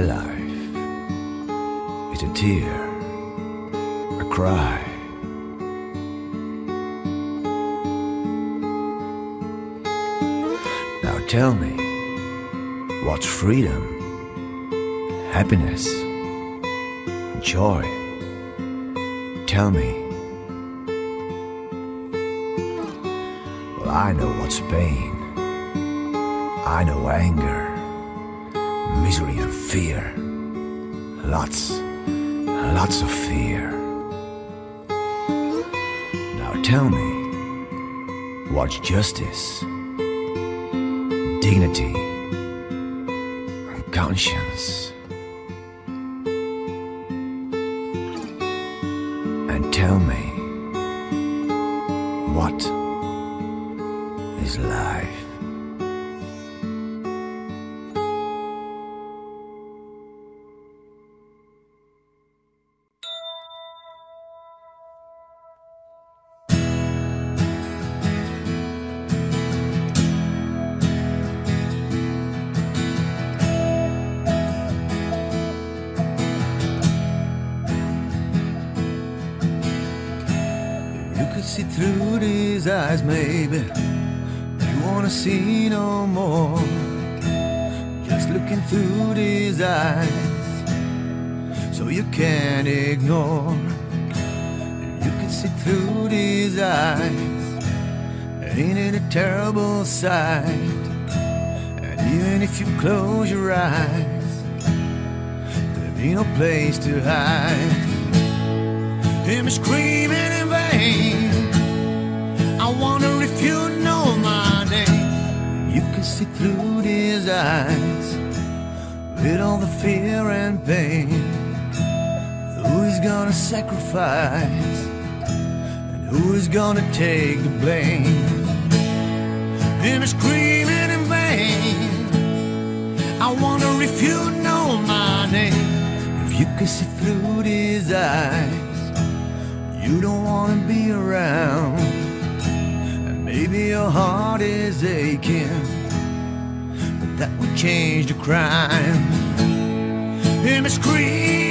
life is a tear, a cry. Now tell me, what's freedom, happiness, joy? Tell me. Well, I know what's pain. I know anger, misery and fear. Lots of fear. Now tell me, what's justice, dignity, conscience? And tell me, what is life? See through these eyes, maybe you wanna see no more. Just looking through these eyes, so you can't ignore. You can see through these eyes, ain't it a terrible sight? And even if you close your eyes, there'll be no place to hide. Hear me screaming in vain. I wonder if you know my name. You can see through these eyes, with all the fear and pain. Who is gonna sacrifice, and who is gonna take the blame? Hear me screaming in vain. I wonder if you know my name. If you can see through these eyes, you don't wanna be around. Maybe your heart is aching, but that would change the crime. Hear me scream